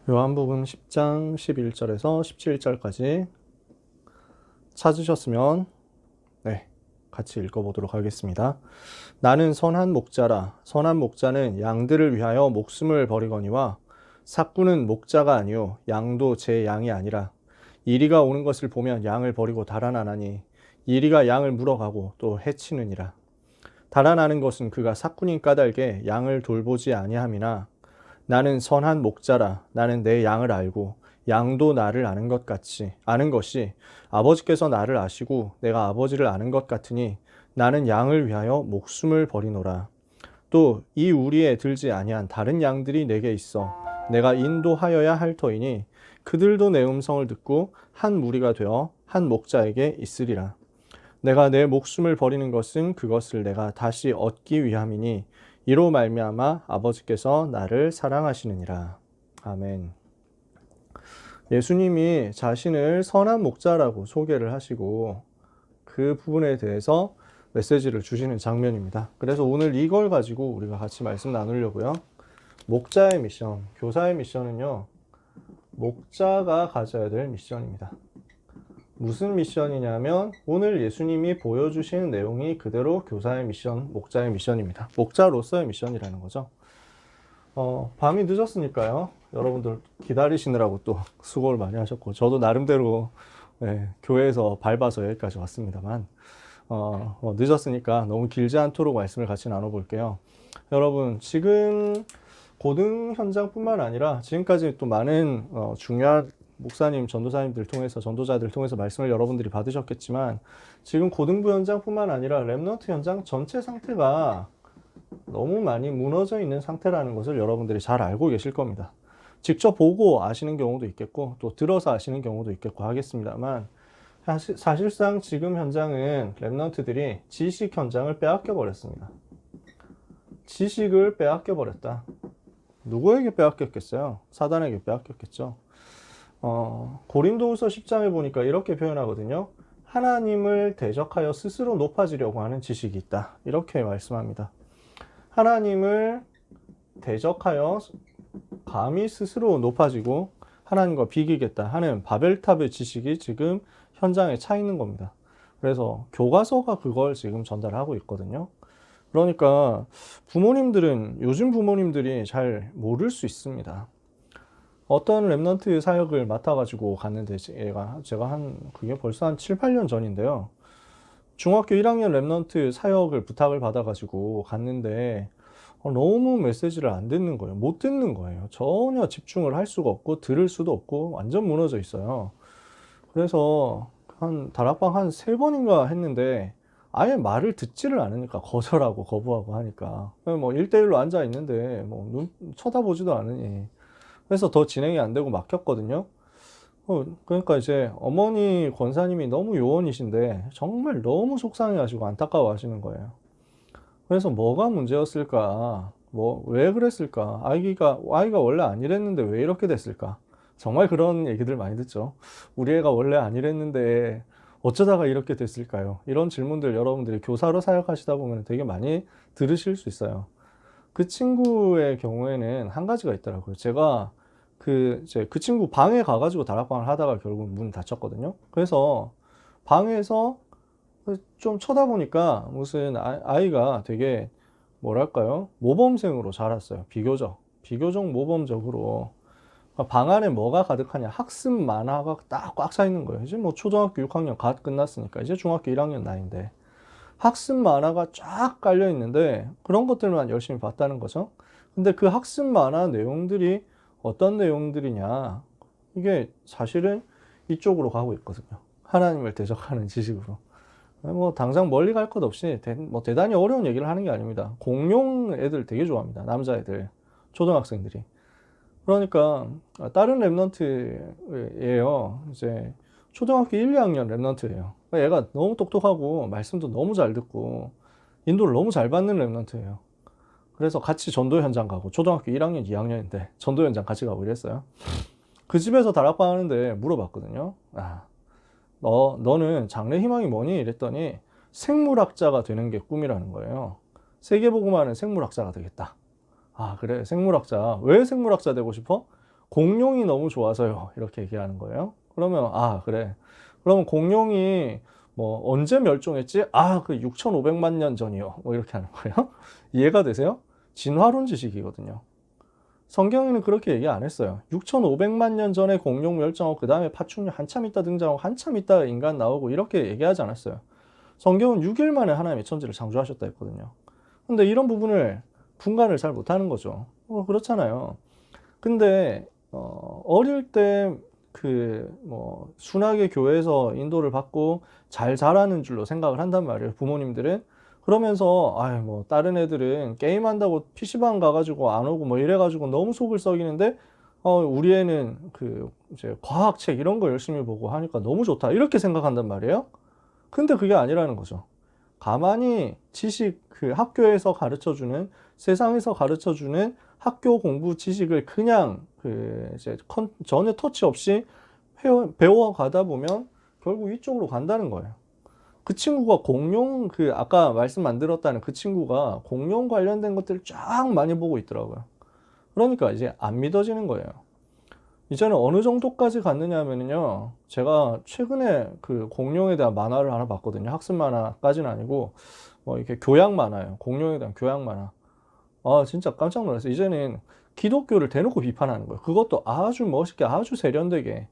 요한복음 10장 11절에서 17절까지 찾으셨으면 같이 읽어보도록 하겠습니다. 나는 선한 목자라. 선한 목자는 양들을 위하여 목숨을 버리거니와 삭구는 목자가 아니요 양도 제 양이 아니라 이리가 오는 것을 보면 양을 버리고 달아나나니 이리가 양을 물어가고 또 해치느니라. 달아나는 것은 그가 삭구님 까닭에 양을 돌보지 아니함이나 나는 선한 목자라. 나는 내 양을 알고 양도 나를 아는 것 같이 아는 것이 아버지께서 나를 아시고 내가 아버지를 아는 것 같으니 나는 양을 위하여 목숨을 버리노라. 또 이 우리에 들지 아니한 다른 양들이 내게 있어 내가 인도하여야 할 터이니 그들도 내 음성을 듣고 한 무리가 되어 한 목자에게 있으리라. 내가 내 목숨을 버리는 것은 그것을 내가 다시 얻기 위함이니 이로 말미암아 아버지께서 나를 사랑하시느니라. 아멘. 예수님이 자신을 선한 목자라고 소개를 하시고 그 부분에 대해서 메시지를 주시는 장면입니다. 그래서 오늘 이걸 가지고 우리가 같이 말씀 나누려고요. 목자의 미션, 교사의 미션은요, 목자가 가져야 될 미션입니다. 무슨 미션이냐면 오늘 예수님이 보여주신 내용이 그대로 교사의 미션, 목자의 미션입니다. 목자로서의 미션이라는 거죠. 밤이 늦었으니까요. 여러분들 기다리시느라고 또 수고를 많이 하셨고 저도 나름대로 교회에서 밟아서 여기까지 왔습니다만 늦었으니까 너무 길지 않도록 말씀을 같이 나눠볼게요. 여러분 지금 고등 현장뿐만 아니라 지금까지 또 많은 중요한 목사님, 전도사님들 통해서 전도자들 통해서 말씀을 여러분들이 받으셨겠지만 지금 고등부 현장뿐만 아니라 렘넌트 현장 전체 상태가 너무 많이 무너져 있는 상태라는 것을 여러분들이 잘 알고 계실 겁니다. 직접 보고 아시는 경우도 있겠고 또 들어서 아시는 경우도 있겠고 하겠습니다만 사실상 지금 현장은 렘넌트들이 지식 현장을 빼앗겨 버렸습니다. 지식을 빼앗겨 버렸다. 누구에게 빼앗겼겠어요? 사단에게 빼앗겼겠죠. 고린도후서 10장에 보니까 이렇게 표현하거든요. 하나님을 대적하여 스스로 높아지려고 하는 지식이 있다. 이렇게 말씀합니다. 하나님을 대적하여 감히 스스로 높아지고 하나님과 비기겠다 하는 바벨탑의 지식이 지금 현장에 차 있는 겁니다. 그래서 교과서가 그걸 지금 전달하고 있거든요. 그러니까 부모님들은 요즘 부모님들이 잘 모를 수 있습니다. 어떤 랩넌트 사역을 맡아가지고 갔는데 그게 벌써 한 7, 8년 전인데요. 중학교 1학년 랩넌트 사역을 부탁을 받아가지고 갔는데 너무 메시지를 안 듣는 거예요. 못 듣는 거예요. 전혀 집중을 할 수가 없고 들을 수도 없고 완전 무너져 있어요. 그래서 다락방 한 3번인가 했는데 아예 말을 듣지를 않으니까 거절하고 거부하고 하니까 뭐 1대1로 앉아 있는데 뭐 눈 쳐다보지도 않으니 그래서 더 진행이 안 되고 막혔거든요. 그러니까 이제 어머니 권사님이 너무 요원이신데 정말 너무 속상해 하시고 안타까워 하시는 거예요. 그래서 뭐가 문제였을까? 왜 그랬을까? 아이가 원래 안 이랬는데 왜 이렇게 됐을까? 정말 그런 얘기들 많이 듣죠. 우리 애가 원래 안 이랬는데 어쩌다가 이렇게 됐을까요? 이런 질문들 여러분들이 교사로 사역하시다 보면 되게 많이 들으실 수 있어요. 그 친구의 경우에는 한 가지가 있더라고요. 제가 그 친구 방에 가가지고 다락방을 하다가 결국 문 닫혔거든요. 그래서 방에서 좀 쳐다보니까 무슨 아이가 되게 뭐랄까요? 모범생으로 자랐어요. 비교적 모범적으로. 방 안에 뭐가 가득하냐? 학습 만화가 딱 꽉 차 있는 거예요. 이제 뭐 초등학교 6학년 갓 끝났으니까 이제 중학교 1학년 나이인데 학습 만화가 쫙 깔려 있는데 그런 것들만 열심히 봤다는 거죠. 근데 그 학습 만화 내용들이 어떤 내용들이냐? 이게 사실은 이쪽으로 가고 있거든요. 하나님을 대적하는 지식으로. 뭐 당장 멀리 갈 것 없이 대단히 어려운 얘기를 하는 게 아닙니다. 공룡 애들 되게 좋아합니다. 남자애들, 초등학생들이. 그러니까 다른 랩넌트예요. 이제 초등학교 1, 2학년 랩넌트예요. 얘가 너무 똑똑하고 말씀도 너무 잘 듣고 인도를 너무 잘 받는 랩넌트예요. 그래서 같이 전도 현장 가고 초등학교 1학년, 2학년인데 전도 현장 같이 가고 이랬어요. 그 집에서 다락방 하는데 물어봤거든요. 너는 장래 희망이 뭐니? 이랬더니 생물학자가 되는 게 꿈이라는 거예요. 세계보고만은 생물학자가 되겠다. 그래, 생물학자. 왜 생물학자 되고 싶어? 공룡이 너무 좋아서요. 이렇게 얘기하는 거예요. 그러면 아 그래. 그러면 공룡이 뭐 언제 멸종했지? 아 그 6,500만 년 전이요. 뭐 이렇게 하는 거예요. 이해가 되세요? 진화론 지식이거든요. 성경에는 그렇게 얘기 안 했어요. 6,500만 년 전에 공룡 멸종하고 그 다음에 파충류 한참 있다 등장하고 한참 있다 인간 나오고 이렇게 얘기하지 않았어요. 성경은 6일 만에 하나님의 천지를 창조하셨다 했거든요. 근데 이런 부분을 분간을 잘 못하는 거죠. 그렇잖아요. 근데 어릴 때 그 뭐 순하게 교회에서 인도를 받고 잘 자라는 줄로 생각을 한단 말이에요. 부모님들은. 그러면서 아유 뭐 다른 애들은 게임한다고 PC방 가가지고 안 오고 뭐 이래가지고 너무 속을 썩이는데 우리 애는 그 이제 과학책 이런 거 열심히 보고 하니까 너무 좋다 이렇게 생각한단 말이에요. 근데 그게 아니라는 거죠. 가만히 지식 그 학교에서 가르쳐주는 세상에서 가르쳐주는 학교 공부 지식을 그냥 그 이제 전혀 터치 없이 배워가다 보면 결국 이쪽으로 간다는 거예요. 그 친구가 공룡 그 아까 말씀 안 들었다는 그 친구가 공룡 관련된 것들을 쫙 많이 보고 있더라고요. 그러니까 이제 안 믿어지는 거예요. 이제는 어느 정도까지 갔느냐 하면요. 제가 최근에 그 공룡에 대한 만화를 하나 봤거든요. 학습 만화까지는 아니고 뭐 이렇게 교양 만화예요. 공룡에 대한 교양 만화. 아, 진짜 깜짝 놀랐어요. 이제는 기독교를 대놓고 비판하는 거예요. 그것도 아주 멋있게, 아주 세련되게.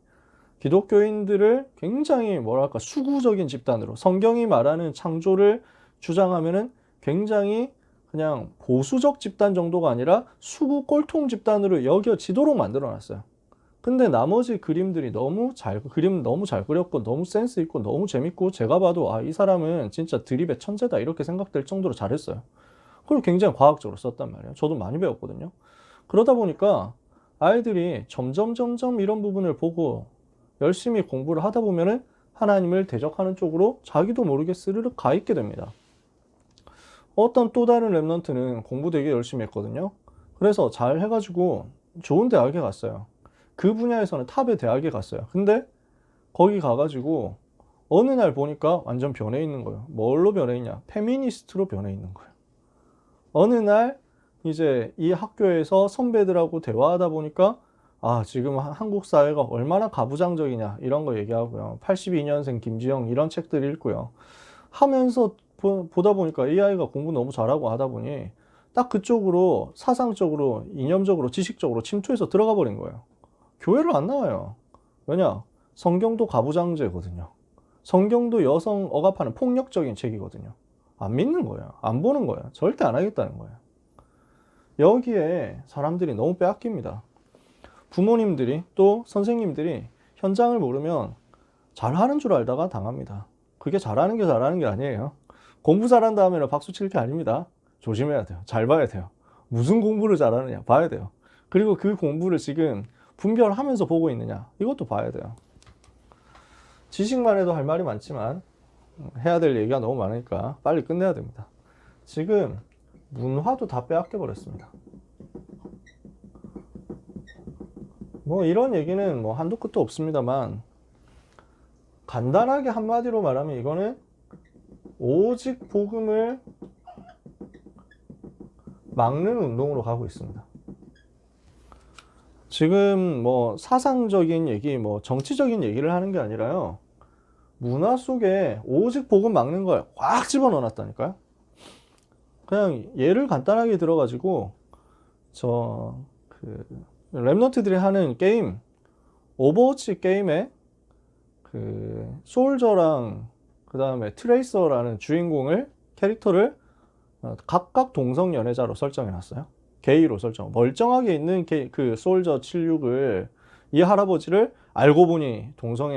기독교인들을 굉장히 뭐랄까 수구적인 집단으로 성경이 말하는 창조를 주장하면은 굉장히 그냥 보수적 집단 정도가 아니라 수구 꼴통 집단으로 여겨지도록 만들어 놨어요. 근데 나머지 그림들이 그림 너무 잘 그렸고 너무 센스 있고 너무 재밌고 제가 봐도 아, 이 사람은 진짜 드립의 천재다 이렇게 생각될 정도로 잘했어요. 그리고 굉장히 과학적으로 썼단 말이에요. 저도 많이 배웠거든요. 그러다 보니까 아이들이 점점 이런 부분을 보고 열심히 공부를 하다 보면은 하나님을 대적하는 쪽으로 자기도 모르게 스르륵 가 있게 됩니다. 어떤 또 다른 랩런트는 공부 되게 열심히 했거든요. 그래서 잘 해가지고 좋은 대학에 갔어요. 그 분야에서는 탑의 대학에 갔어요. 근데 거기 가가지고 어느 날 보니까 완전 변해 있는 거예요. 뭘로 변해 있냐? 페미니스트로 변해 있는 거예요. 어느 날 이제 이 학교에서 선배들하고 대화하다 보니까 아, 지금 한국 사회가 얼마나 가부장적이냐 이런 거 얘기하고요. 82년생 김지영 이런 책들 읽고요. 하면서 보다 보니까 이 아이가 공부 너무 잘하고 하다 보니 딱 그쪽으로 사상적으로, 이념적으로, 지식적으로 침투해서 들어가 버린 거예요. 교회를 안 나와요. 왜냐? 성경도 가부장제거든요. 성경도 여성 억압하는 폭력적인 책이거든요. 안 믿는 거예요. 안 보는 거예요. 절대 안 하겠다는 거예요. 여기에 사람들이 너무 빼앗깁니다. 부모님들이 또 선생님들이 현장을 모르면 잘하는 줄 알다가 당합니다. 그게 잘하는 게 아니에요. 공부 잘한다 하면 박수 칠 게 아닙니다. 조심해야 돼요. 잘 봐야 돼요. 무슨 공부를 잘하느냐 봐야 돼요. 그리고 그 공부를 지금 분별하면서 보고 있느냐 이것도 봐야 돼요. 지식만 해도 할 말이 많지만 해야 될 얘기가 너무 많으니까 빨리 끝내야 됩니다. 지금 문화도 다 빼앗겨 버렸습니다. 뭐 이런 얘기는 뭐 한도 끝도 없습니다만 간단하게 한마디로 말하면 이거는 오직 복음을 막는 운동으로 가고 있습니다. 지금 뭐 사상적인 얘기, 뭐 정치적인 얘기를 하는 게 아니라요. 문화 속에 오직 복음 막는 걸 확 집어넣어 놨다니까요. 그냥 예를 간단하게 들어가지고 랩런트들이 하는 게임, 오버워치 게임에 그 솔저랑 그 다음에 트레이서라는 주인공을 캐릭터를 각각 동성 연애자로 설정해 놨어요. 게이로 설정. 멀쩡하게 있는 그 솔저 76을 이 할아버지를 알고 보니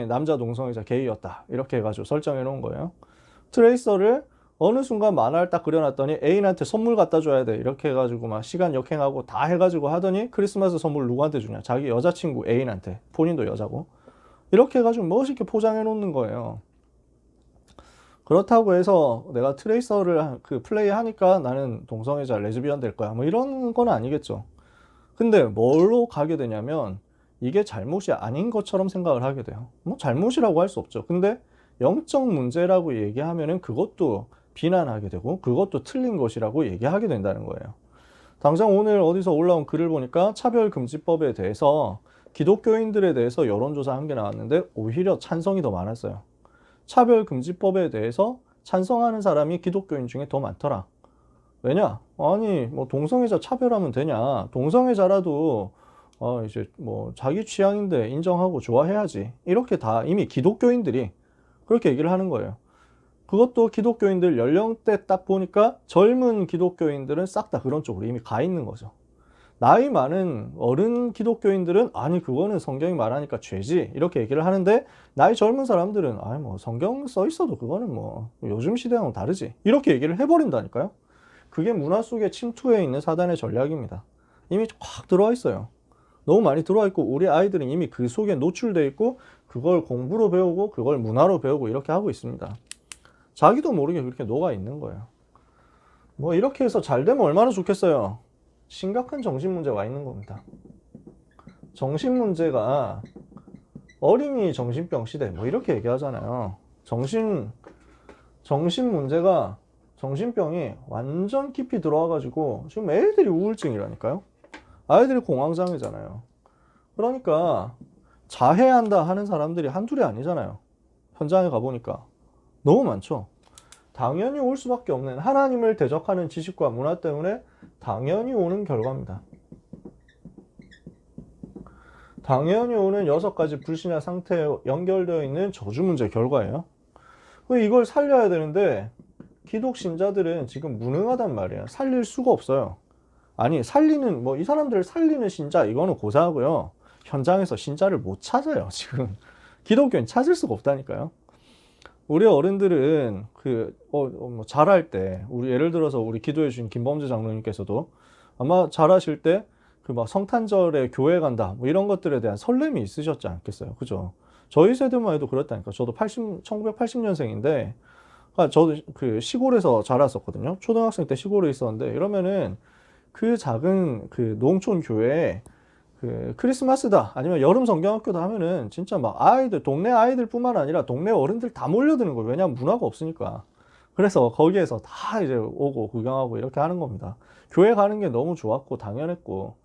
남자 동성애자 게이였다. 이렇게 해가지고 설정해 놓은 거예요. 트레이서를 어느 순간 만화를 딱 그려놨더니 애인한테 선물 갖다 줘야 돼. 이렇게 해가지고 막 시간 역행하고 다 해가지고 하더니 크리스마스 선물 누구한테 주냐? 자기 여자친구 애인한테. 본인도 여자고. 이렇게 해가지고 멋있게 포장해 놓는 거예요. 그렇다고 해서 내가 트레이서를 플레이 하니까 나는 동성애자 레즈비언 될 거야. 뭐 이런 건 아니겠죠. 근데 뭘로 가게 되냐면 이게 잘못이 아닌 것처럼 생각을 하게 돼요. 뭐 잘못이라고 할 수 없죠. 근데 영적 문제라고 얘기하면은 그것도 비난하게 되고 그것도 틀린 것이라고 얘기하게 된다는 거예요. 당장 오늘 어디서 올라온 글을 보니까 차별금지법에 대해서 기독교인들에 대해서 여론조사 한 게 나왔는데 오히려 찬성이 더 많았어요. 차별금지법에 대해서 찬성하는 사람이 기독교인 중에 더 많더라. 왜냐? 아니, 뭐 동성애자 차별하면 되냐? 동성애자라도 이제 뭐 자기 취향인데 인정하고 좋아해야지. 이렇게 다 이미 기독교인들이 그렇게 얘기를 하는 거예요. 그것도 기독교인들 연령대 딱 보니까 젊은 기독교인들은 싹 다 그런 쪽으로 이미 가 있는 거죠. 나이 많은 어른 기독교인들은 아니 그거는 성경이 말하니까 죄지 이렇게 얘기를 하는데, 나이 젊은 사람들은 아니 뭐 성경 써 있어도 그거는 뭐 요즘 시대하고는 다르지 이렇게 얘기를 해버린다니까요. 그게 문화 속에 침투해 있는 사단의 전략입니다. 이미 확 들어와 있어요. 너무 많이 들어와 있고 우리 아이들은 이미 그 속에 노출돼 있고 그걸 공부로 배우고 그걸 문화로 배우고 이렇게 하고 있습니다. 자기도 모르게 그렇게 녹아 있는 거예요. 뭐 이렇게 해서 잘 되면 얼마나 좋겠어요. 심각한 정신문제 와 있는 겁니다. 정신문제가 어린이 정신병 시대 뭐 이렇게 얘기하잖아요. 정신문제가 정신병이 완전 깊이 들어와가지고 지금 애들이 우울증이라니까요. 아이들이 공황장애잖아요. 그러니까 자해한다 하는 사람들이 한둘이 아니잖아요. 현장에 가보니까 너무 많죠. 당연히 올 수밖에 없는 하나님을 대적하는 지식과 문화 때문에 당연히 오는 결과입니다. 당연히 오는 6가지 불신의 상태에 연결되어 있는 저주 문제 결과예요. 이걸 살려야 되는데 기독 신자들은 지금 무능하단 말이에요. 살릴 수가 없어요. 아니 살리는 뭐 이 사람들을 살리는 신자 이거는 고사하고요. 현장에서 신자를 못 찾아요. 지금 기독교인 찾을 수가 없다니까요. 우리 어른들은 뭐 잘할 때 우리 예를 들어서 우리 기도해 주신 김범재 장로님께서도 아마 잘하실 때 그 막 성탄절에 교회 간다 뭐 이런 것들에 대한 설렘이 있으셨지 않겠어요. 그죠? 저희 세대만 해도 그렇다니까. 저도 1980년생인데 저도 그 시골에서 자랐었거든요. 초등학생 때 시골에 있었는데 이러면은 그 작은 그 농촌 교회에 그 크리스마스다 아니면 여름 성경학교다 하면은 진짜 막 아이들 동네 아이들뿐만 아니라 동네 어른들 다 몰려드는 거예요. 왜냐하면 문화가 없으니까. 그래서 거기에서 다 이제 오고 구경하고 이렇게 하는 겁니다. 교회 가는 게 너무 좋았고 당연했고.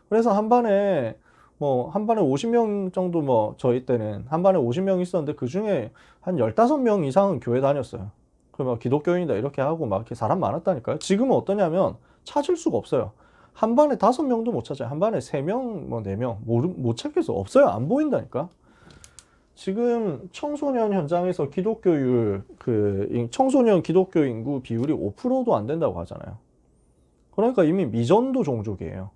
그래서 한 반에 50명 정도 뭐 저희 때는 한 반에 50명 있었는데 그 중에 한 15명 이상은 교회 다녔어요. 그러면 기독교인이다 이렇게 하고 막 이렇게 사람 많았다니까요. 지금은 어떠냐면 찾을 수가 없어요. 한 반에 5명도 못 찾아요. 한 반에 3명, 뭐 4명 못 찾겠어. 없어요. 안 보인다니까. 지금 청소년 현장에서 기독교율 청소년 기독교 인구 비율이 5%도 안 된다고 하잖아요. 그러니까 이미 미전도 종족이에요.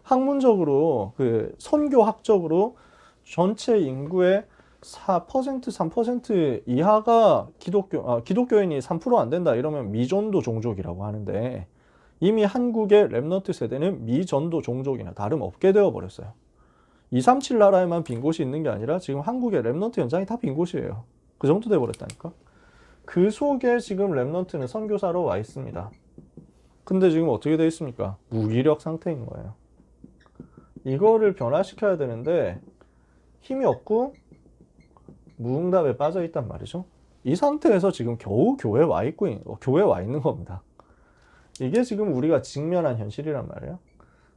학문적으로 선교학적으로 전체 인구의 4%, 3% 이하가 기독교인이 3% 안 된다 이러면 미전도 종족이라고 하는데, 이미 한국의 랩넌트 세대는 미전도 종족이나 다름없게 되어버렸어요. 237 나라에만 빈 곳이 있는 게 아니라 지금 한국의 랩넌트 현장이 다 빈 곳이에요. 그 정도 돼버렸다니까. 그 속에 지금 랩넌트는 선교사로 와 있습니다. 근데 지금 어떻게 돼 있습니까? 무기력 상태인 거예요. 이거를 변화시켜야 되는데 힘이 없고 무응답에 빠져 있단 말이죠. 이 상태에서 지금 겨우 교회에 와 있는 겁니다. 이게 지금 우리가 직면한 현실이란 말이에요.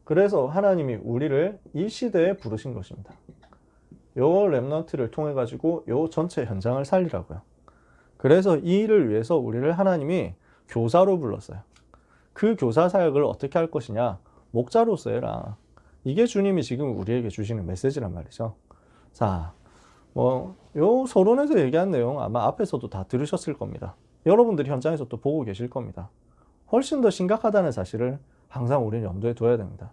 그래서 하나님이 우리를 이 시대에 부르신 것입니다. 요 랩넌트를 통해 가지고 요 전체 현장을 살리라고요. 그래서 이 일을 위해서 우리를 하나님이 교사로 불렀어요. 그 교사 사역을 어떻게 할 것이냐? 목자로서 해라. 이게 주님이 지금 우리에게 주시는 메시지란 말이죠. 자, 요 서론에서 얘기한 내용 아마 앞에서도 다 들으셨을 겁니다. 여러분들이 현장에서 또 보고 계실 겁니다. 훨씬 더 심각하다는 사실을 항상 우리는 염두에 둬야 됩니다.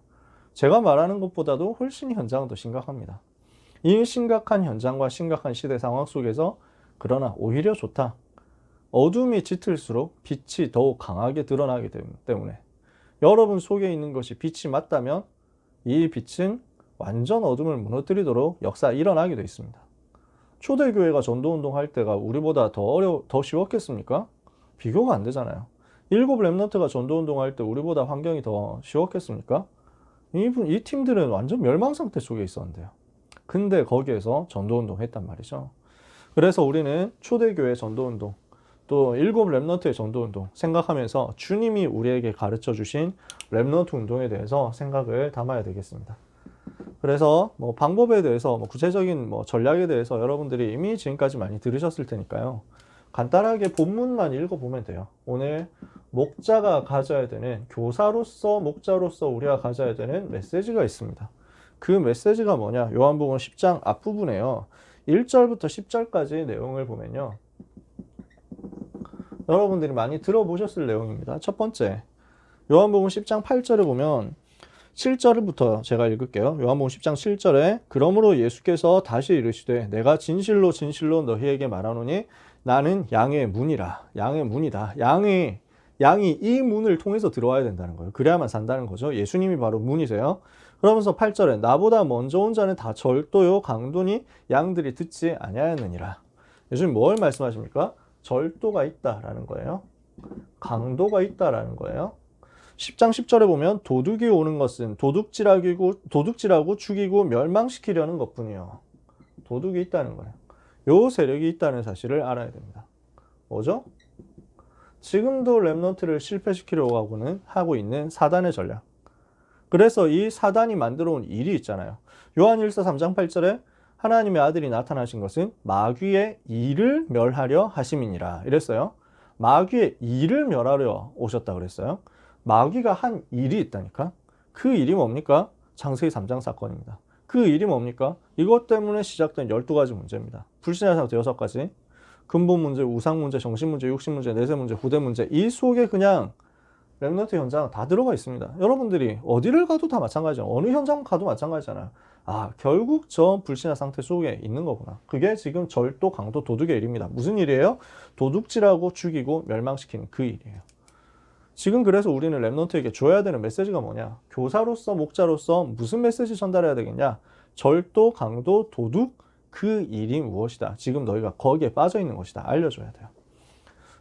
제가 말하는 것보다도 훨씬 현장은 더 심각합니다. 이 심각한 현장과 심각한 시대 상황 속에서 그러나 오히려 좋다. 어둠이 짙을수록 빛이 더욱 강하게 드러나기 때문에 여러분 속에 있는 것이 빛이 맞다면 이 빛은 완전 어둠을 무너뜨리도록 역사 일어나게 되어 있습니다. 초대교회가 전도운동 할 때가 우리보다 더 쉬웠겠습니까? 비교가 안 되잖아요. 7 랩넌트가 전도운동 할 때 우리보다 환경이 더 쉬웠겠습니까? 이 팀들은 완전 멸망 상태 속에 있었는데요. 근데 거기에서 전도운동 했단 말이죠. 그래서 우리는 초대교회 전도운동, 또 7 랩넌트의 전도운동 생각하면서 주님이 우리에게 가르쳐 주신 랩넌트 운동에 대해서 생각을 담아야 되겠습니다. 그래서 뭐 방법에 대해서 뭐 구체적인 뭐 전략에 대해서 여러분들이 이미 지금까지 많이 들으셨을 테니까요. 간단하게 본문만 읽어보면 돼요. 오늘 목자가 가져야 되는, 교사로서 목자로서 우리가 가져야 되는 메시지가 있습니다. 그 메시지가 뭐냐? 요한복음 10장 앞부분에요. 1절부터 10절까지 내용을 보면요. 여러분들이 많이 들어보셨을 내용입니다. 첫 번째, 요한복음 10장 8절에 보면 7절부터 제가 읽을게요. 요한복음 10장 7절에 그러므로 예수께서 다시 이르시되 내가 진실로 진실로 너희에게 말하노니 나는 양의 문이라. 양의 문이다. 양이 이 문을 통해서 들어와야 된다는 거예요. 그래야만 산다는 거죠. 예수님이 바로 문이세요. 그러면서 8절에 나보다 먼저 온 자는 다 절도요 강도니 양들이 듣지 아니하였느니라. 예수님 뭘 말씀하십니까? 절도가 있다라는 거예요. 강도가 있다라는 거예요. 10장 10절에 보면 도둑이 오는 것은 도둑질하고 죽이고 멸망시키려는 것뿐이요. 도둑이 있다는 거예요. 요 세력이 있다는 사실을 알아야 됩니다. 뭐죠? 지금도 렘넌트를 실패시키려고 하고 있는 사단의 전략. 그래서 이 사단이 만들어 온 일이 있잖아요. 요한일서 3장 8절에 하나님의 아들이 나타나신 것은 마귀의 일을 멸하려 하심이니라 이랬어요. 마귀의 일을 멸하려 오셨다 그랬어요. 마귀가 한 일이 있다니까. 그 일이 뭡니까? 창세기 3장 사건입니다. 그 일이 뭡니까? 이것 때문에 시작된 12가지 문제입니다. 불신의 상태 6가지. 근본 문제, 우상 문제, 정신 문제, 육신 문제, 내세 문제, 후대 문제. 이 속에 그냥 렘넌트 현장 다 들어가 있습니다. 여러분들이 어디를 가도 다 마찬가지죠. 어느 현장 가도 마찬가지잖아요. 아, 결국 저 불신의 상태 속에 있는 거구나. 그게 지금 절도, 강도, 도둑의 일입니다. 무슨 일이에요? 도둑질하고 죽이고 멸망시키는 그 일이에요. 지금 그래서 우리는 렘넌트에게 줘야 되는 메시지가 뭐냐? 교사로서, 목자로서 무슨 메시지 전달해야 되겠냐? 절도, 강도, 도둑, 그 일이 무엇이다. 지금 너희가 거기에 빠져 있는 것이다. 알려줘야 돼요.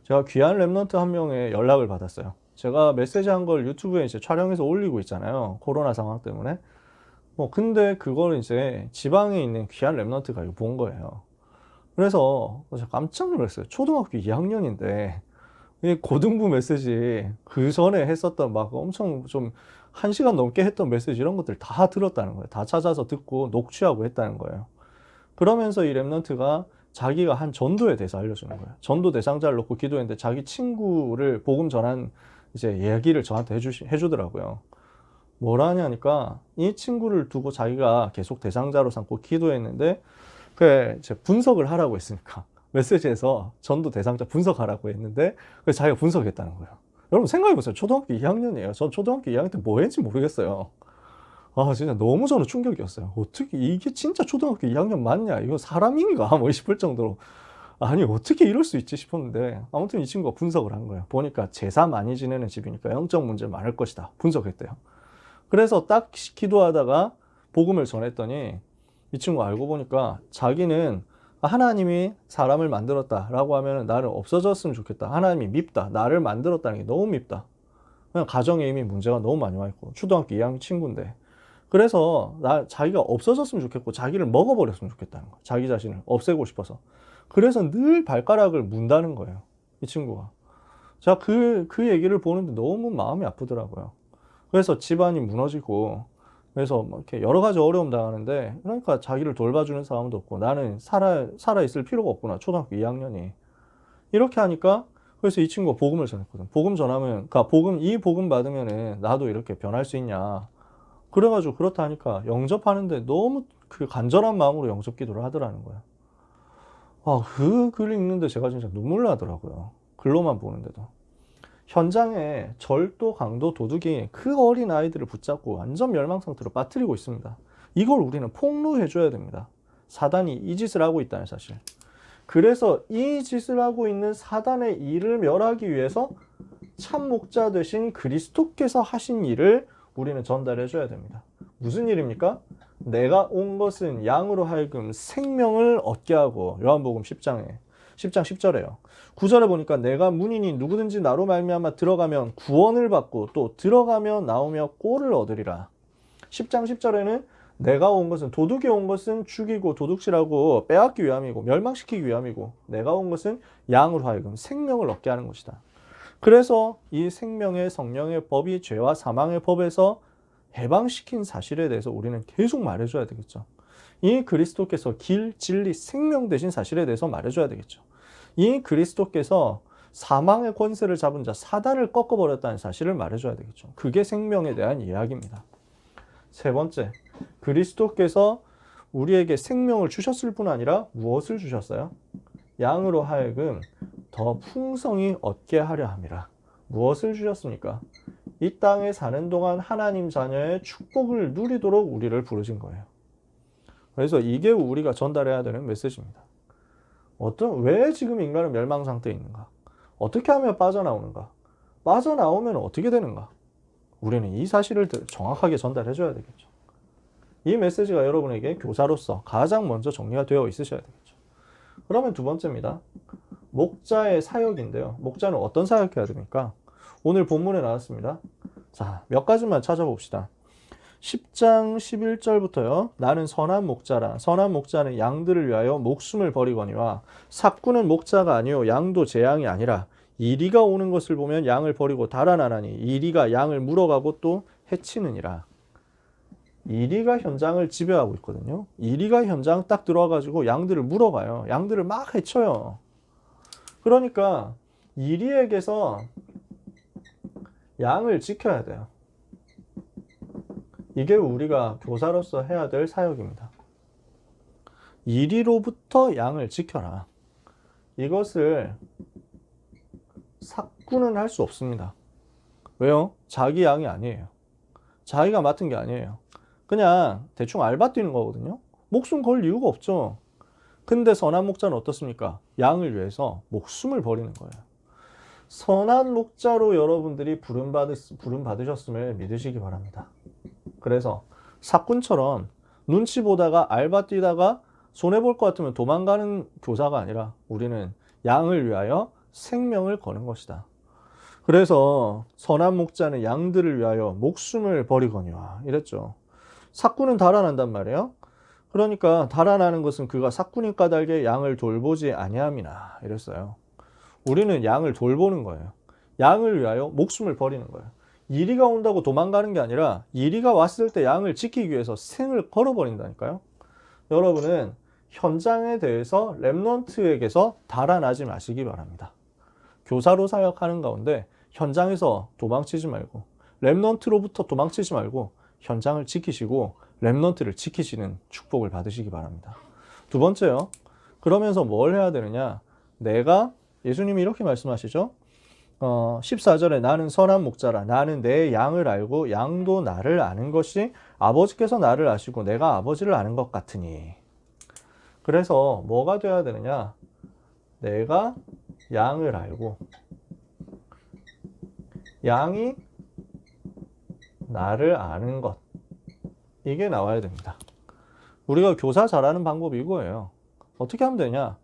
제가 귀한 렘넌트 한 명의 연락을 받았어요. 제가 메시지 한 걸 유튜브에 이제 촬영해서 올리고 있잖아요. 코로나 상황 때문에. 근데 그걸 이제 지방에 있는 귀한 렘넌트가 이거 본 거예요. 그래서 제가 깜짝 놀랐어요. 초등학교 2학년인데, 이 고등부 메시지, 그 전에 했었던 막 엄청 좀 1시간 넘게 했던 메시지 이런 것들 다 들었다는 거예요. 다 찾아서 듣고 녹취하고 했다는 거예요. 그러면서 이 렘넌트가 자기가 한 전도에 대해서 알려주는 거예요. 전도 대상자를 놓고 기도했는데 자기 친구를 복음 전한 이제 얘기를 저한테 해주더라고요. 뭐라냐니까 이 친구를 두고 자기가 계속 대상자로 삼고 기도했는데 그 이제 분석을 하라고 했으니까 메시지에서 전도 대상자 분석하라고 했는데 그래서 자기가 분석했다는 거예요. 여러분 생각해보세요. 초등학교 2학년이에요. 전 초등학교 2학년 때 뭐 했는지 모르겠어요. 아 진짜 너무 저는 충격이었어요. 어떻게 이게 진짜 초등학교 2학년 맞냐? 이거 사람인가? 뭐 싶을 정도로 아니 어떻게 이럴 수 있지 싶었는데 아무튼 이 친구가 분석을 한 거예요. 보니까 제사 많이 지내는 집이니까 영적 문제 많을 것이다. 분석했대요. 그래서 딱 기도하다가 복음을 전했더니 이 친구 알고 보니까 자기는 하나님이 사람을 만들었다라고 하면 나를 없어졌으면 좋겠다. 하나님이 밉다. 나를 만들었다는 게 너무 밉다. 그냥 가정에 이미 문제가 너무 많이 와 있고 초등학교 2학년 친구인데 그래서 자기가 없어졌으면 좋겠고 자기를 먹어버렸으면 좋겠다는 거야. 자기 자신을 없애고 싶어서. 그래서 늘 발가락을 문다는 거예요. 이 친구가. 제가 그 얘기를 보는데 너무 마음이 아프더라고요. 그래서 집안이 무너지고 그래서 뭐 이렇게 여러 가지 어려움 당하는데 그러니까 자기를 돌봐주는 사람도 없고 나는 살아있을 필요가 없구나. 초등학교 2학년이. 이렇게 하니까 그래서 이 친구가 복음을 전했거든. 복음 전하면, 그러니까 이 복음 받으면은 나도 이렇게 변할 수 있냐. 그래가지고 그렇다 하니까 영접하는데 너무 그 간절한 마음으로 영접 기도를 하더라는 거야. 아, 그 글 읽는데 제가 진짜 눈물 나더라고요. 글로만 보는데도. 현장에 절도, 강도, 도둑이 그 어린 아이들을 붙잡고 완전 멸망 상태로 빠뜨리고 있습니다. 이걸 우리는 폭로해줘야 됩니다. 사단이 이 짓을 하고 있다는 사실. 그래서 이 짓을 하고 있는 사단의 일을 멸하기 위해서 참 목자 되신 그리스도께서 하신 일을 우리는 전달해줘야 됩니다. 무슨 일입니까? 내가 온 것은 양으로 하여금 생명을 얻게 하고 요한복음 10장 10절에요. 9절에 보니까 내가 문이니 누구든지 나로 말미암아 들어가면 구원을 받고 또 들어가며 나오며 꼴을 얻으리라. 10장 10절에는 내가 온 것은 도둑이 온 것은 죽이고 도둑질하고 빼앗기 위함이고 멸망시키기 위함이고 내가 온 것은 양으로 하여금 생명을 얻게 하는 것이다. 그래서 이 생명의 성령의 법이 죄와 사망의 법에서 해방시킨 사실에 대해서 우리는 계속 말해줘야 되겠죠. 이 그리스도께서 길, 진리, 생명 되신 사실에 대해서 말해줘야 되겠죠. 이 그리스도께서 사망의 권세를 잡은 자 사단을 꺾어버렸다는 사실을 말해줘야 되겠죠. 그게 생명에 대한 이야기입니다. 세 번째, 그리스도께서 우리에게 생명을 주셨을 뿐 아니라 무엇을 주셨어요? 양으로 하여금 더 풍성히 얻게 하려 함이라. 무엇을 주셨습니까? 이 땅에 사는 동안 하나님 자녀의 축복을 누리도록 우리를 부르신 거예요. 그래서 이게 우리가 전달해야 되는 메시지입니다. 왜 지금 인간은 멸망 상태에 있는가? 어떻게 하면 빠져나오는가? 빠져나오면 어떻게 되는가? 우리는 이 사실을 정확하게 전달해 줘야 되겠죠. 이 메시지가 여러분에게 교사로서 가장 먼저 정리가 되어 있으셔야 되겠죠. 그러면 두 번째입니다. 목자의 사역인데요. 목자는 어떤 사역해야 됩니까? 오늘 본문에 나왔습니다. 자, 몇 가지만 찾아봅시다. 10장 11절부터요. 나는 선한 목자라. 선한 목자는 양들을 위하여 목숨을 버리거니와 삭구는 목자가 아니요 양도 제 양이 아니라 이리가 오는 것을 보면 양을 버리고 달아나나니 이리가 양을 물어가고 또 해치느니라. 이리가 현장을 지배하고 있거든요. 이리가 현장 딱 들어와가지고 양들을 물어가요. 양들을 막 해쳐요. 그러니까 이리에게서 양을 지켜야 돼요. 이게 우리가 교사로서 해야 될 사역입니다. 이리로부터 양을 지켜라. 이것을 삭구는 할 수 없습니다. 왜요? 자기 양이 아니에요. 자기가 맡은 게 아니에요. 그냥 대충 알바 뛰는 거거든요. 목숨 걸 이유가 없죠. 근데 선한 목자는 어떻습니까? 양을 위해서 목숨을 버리는 거예요. 선한 목자로 여러분들이 부름받으셨음을 믿으시기 바랍니다. 그래서 사꾼처럼 눈치 보다가 알바 뛰다가 손해볼 것 같으면 도망가는 교사가 아니라 우리는 양을 위하여 생명을 거는 것이다. 그래서 선한 목자는 양들을 위하여 목숨을 버리거니와 이랬죠. 사꾼은 달아난단 말이에요. 그러니까 달아나는 것은 그가 사꾼인 까닭에 양을 돌보지 아니함이나 이랬어요. 우리는 양을 돌보는 거예요. 양을 위하여 목숨을 버리는 거예요. 이리가 온다고 도망가는 게 아니라 이리가 왔을 때 양을 지키기 위해서 생을 걸어버린다니까요. 여러분은 현장에 대해서 렘넌트에게서 달아나지 마시기 바랍니다. 교사로 사역하는 가운데 현장에서 도망치지 말고 렘넌트로부터 도망치지 말고 현장을 지키시고 렘넌트를 지키시는 축복을 받으시기 바랍니다. 두 번째요. 그러면서 뭘 해야 되느냐? 예수님이 이렇게 말씀하시죠. 14절에 나는 선한 목자라. 나는 내 양을 알고 양도 나를 아는 것이 아버지께서 나를 아시고 내가 아버지를 아는 것 같으니. 그래서 뭐가 돼야 되느냐? 내가 양을 알고 양이 나를 아는 것. 이게 나와야 됩니다. 우리가 교사 잘하는 방법이 이거예요. 어떻게 하면 되냐?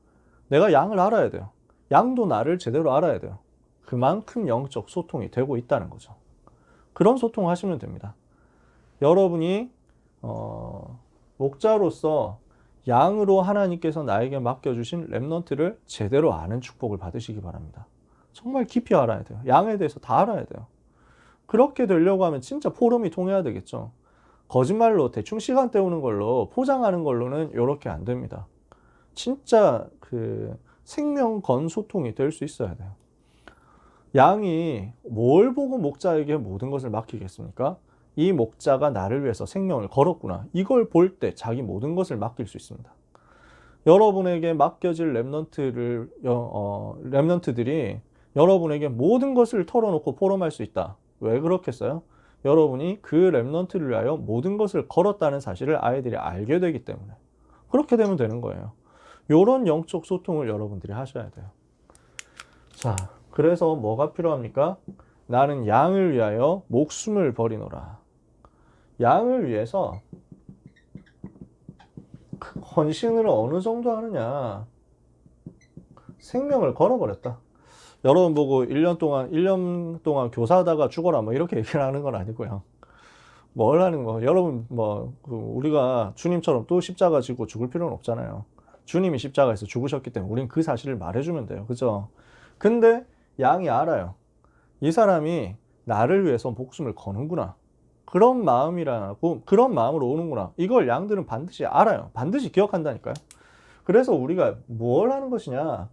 내가 양을 알아야 돼요. 양도 나를 제대로 알아야 돼요. 그만큼 영적 소통이 되고 있다는 거죠. 그런 소통을 하시면 됩니다. 여러분이 목자로서 양으로 하나님께서 나에게 맡겨주신 렘넌트를 제대로 아는 축복을 받으시기 바랍니다. 정말 깊이 알아야 돼요. 양에 대해서 다 알아야 돼요. 그렇게 되려고 하면 진짜 포럼이 통해야 되겠죠. 거짓말로 대충 시간 때우는 걸로 포장하는 걸로는 이렇게 안 됩니다. 진짜 생명 건 소통이 될 수 있어야 돼요. 양이 뭘 보고 목자에게 모든 것을 맡기겠습니까? 이 목자가 나를 위해서 생명을 걸었구나. 이걸 볼 때 자기 모든 것을 맡길 수 있습니다. 여러분에게 맡겨질 렘넌트들이 여러분에게 모든 것을 털어놓고 포럼할 수 있다. 왜 그렇겠어요? 여러분이 그 렘넌트를 위하여 모든 것을 걸었다는 사실을 아이들이 알게 되기 때문에 그렇게 되면 되는 거예요. 이런 영적 소통을 여러분들이 하셔야 돼요. 자, 그래서 뭐가 필요합니까? 나는 양을 위하여 목숨을 버리노라. 양을 위해서 헌신을 어느 정도 하느냐? 생명을 걸어버렸다. 여러분 보고 1년 동안 교사하다가 죽어라 뭐 이렇게 얘기를 하는 건 아니고요. 뭘 하는 거? 여러분 우리가 주님처럼 또 십자가 지고 죽을 필요는 없잖아요. 주님이 십자가에서 죽으셨기 때문에 우린 그 사실을 말해주면 돼요. 그죠? 근데 양이 알아요. 이 사람이 나를 위해서 목숨을 거는구나. 그런 마음이라고, 그런 마음으로 오는구나. 이걸 양들은 반드시 알아요. 반드시 기억한다니까요. 그래서 우리가 뭘 하는 것이냐.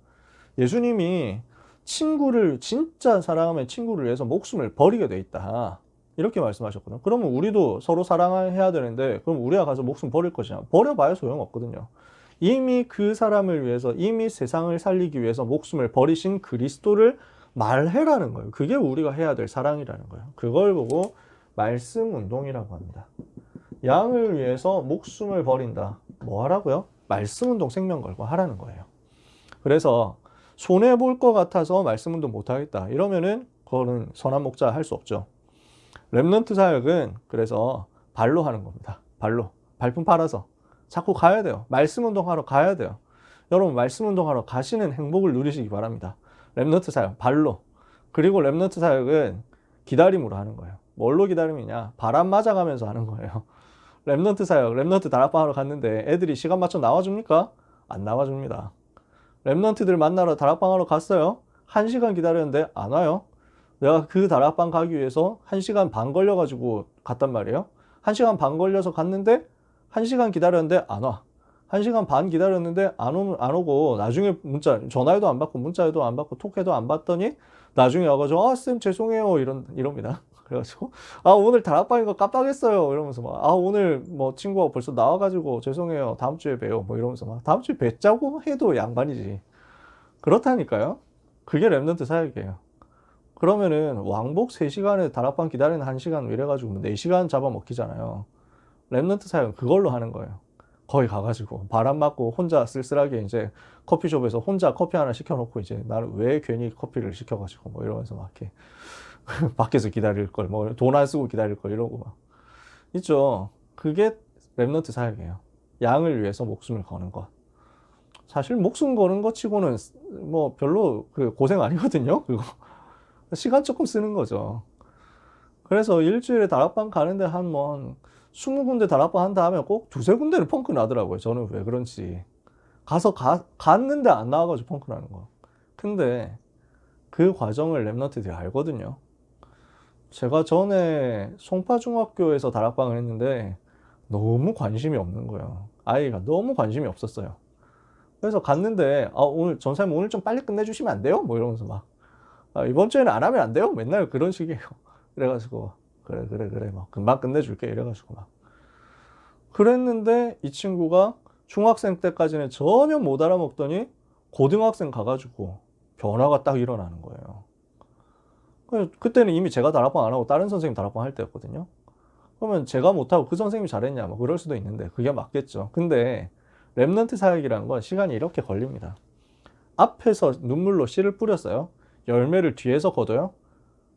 예수님이 친구를 진짜 사랑하면 친구를 위해서 목숨을 버리게 돼 있다. 이렇게 말씀하셨거든요. 그러면 우리도 서로 사랑해야 되는데 그럼 우리가 가서 목숨 버릴 것이냐? 버려봐야 소용없거든요. 이미 그 사람을 위해서 이미 세상을 살리기 위해서 목숨을 버리신 그리스도를 말해라는 거예요. 그게 우리가 해야 될 사랑이라는 거예요. 그걸 보고 말씀 운동이라고 합니다. 양을 위해서 목숨을 버린다. 뭐 하라고요? 말씀 운동 생명 걸고 하라는 거예요. 그래서 손해볼 것 같아서 말씀 운동 못하겠다. 이러면은 그거는 선한 목자 할 수 없죠. 렘넌트 사역은 그래서 발로 하는 겁니다. 발로. 발품 팔아서. 자꾸 가야 돼요. 말씀 운동하러 가야 돼요. 여러분 말씀 운동하러 가시는 행복을 누리시기 바랍니다. 렘넌트 사역 발로. 그리고 렘넌트 사역은 기다림으로 하는 거예요. 뭘로 기다림이냐? 바람 맞아가면서 하는 거예요. 렘넌트 사역, 렘넌트 다락방 하러 갔는데 애들이 시간 맞춰 나와줍니까? 안 나와줍니다. 렘넌트들 만나러 다락방 하러 갔어요. 1시간 기다렸는데 안 와요. 내가 그 다락방 가기 위해서 1시간 반 걸려가지고 갔단 말이에요. 1시간 반 걸려서 갔는데 1시간 기다렸는데 안 와. 1시간 반 기다렸는데 안 오고 나중에 문자, 전화해도 안 받고 문자해도 안 받고 톡해도 안 받더니 나중에 와가지고 아, 쌤 죄송해요 이럽니다. 그래가지고 아 오늘 다락방인 거 깜빡했어요 이러면서 막 아 오늘 뭐 친구가 벌써 나와가지고 죄송해요 다음 주에 봬요 뭐 이러면서 막 다음 주에 뵙자고 해도 양반이지. 그렇다니까요. 그게 랩런트 사역이에요. 그러면은 왕복 3시간에 다락방 기다리는 1시간 이래가지고 4시간 잡아먹히잖아요. 랩런트 사역은 그걸로 하는 거예요. 거기 가가지고 바람 맞고 혼자 쓸쓸하게 이제 커피숍에서 혼자 커피 하나 시켜놓고 이제 나는 왜 괜히 커피를 시켜가지고 뭐 이러면서 막 이렇게 밖에서 기다릴 걸 뭐 돈 안 쓰고 기다릴 걸 이러고 막 있죠. 그게 랩런트 사역이에요. 양을 위해서 목숨을 거는 것. 사실 목숨 거는 것 치고는 뭐 별로 그 고생 아니거든요. 그거 시간 조금 쓰는 거죠. 그래서 일주일에 다락방 가는데 한 20군데 다락방 한 다음에 꼭 2-3군데는 펑크 나더라고요. 저는 왜 그런지. 갔는데 안 나와가지고 펑크 나는 거. 근데 그 과정을 랩런트들이 알거든요. 제가 전에 송파중학교에서 다락방을 했는데 너무 관심이 없는 거예요. 아이가 너무 관심이 없었어요. 그래서 갔는데 오늘 전사님 오늘 좀 빨리 끝내주시면 안 돼요? 뭐 이러면서 막 이번 주에는 안 하면 안 돼요? 맨날 그런 식이에요. 그래가지고 그래 막 금방 끝내줄게 이래가지고 막 그랬는데 이 친구가 중학생 때까지는 전혀 못 알아먹더니 고등학생 가가지고 변화가 딱 일어나는 거예요. 그때는 이미 제가 다락방 안 하고 다른 선생님 다락방 할 때였거든요. 그러면 제가 못하고 그 선생님이 잘했냐 뭐 그럴 수도 있는데 그게 맞겠죠. 근데 랩런트 사역이라는 건 시간이 이렇게 걸립니다. 앞에서 눈물로 씨를 뿌렸어요. 열매를 뒤에서 거둬요.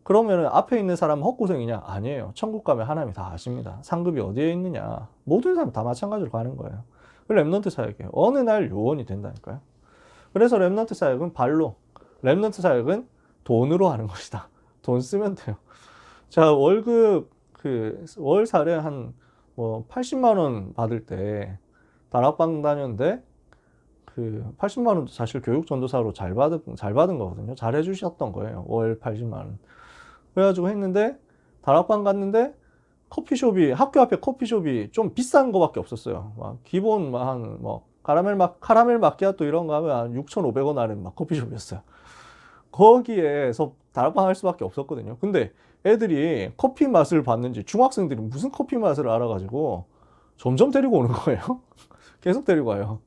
그러면 앞에 있는 사람은 헛고생이냐? 아니에요. 천국 가면 하나님이 다 아십니다. 상급이 어디에 있느냐? 모든 사람 다 마찬가지로 가는 거예요. 랩런트 사역이에요. 어느 날 요원이 된다니까요. 그래서 랩런트 사역은 발로, 랩런트 사역은 돈으로 하는 것이다. 돈 쓰면 돼요. 자, 월급 월 살에 한 80만 원 받을 때 다락방 다녔는데 80만 원도 사실 교육 전도사로 잘 받은 거거든요. 잘 해주셨던 거예요. 월 80만 원. 그래가지고 했는데 다락방 갔는데 커피숍이 학교 앞에 커피숍이 좀 비싼 거밖에 없었어요. 막 기본 한 카라멜 마키아토 이런 거 하면 한 6,500원 하는 막 커피숍이었어요. 거기에서 다락방 할 수밖에 없었거든요. 근데 애들이 커피 맛을 봤는지 중학생들이 무슨 커피 맛을 알아가지고 점점 데리고 오는 거예요. 계속 데리고 와요.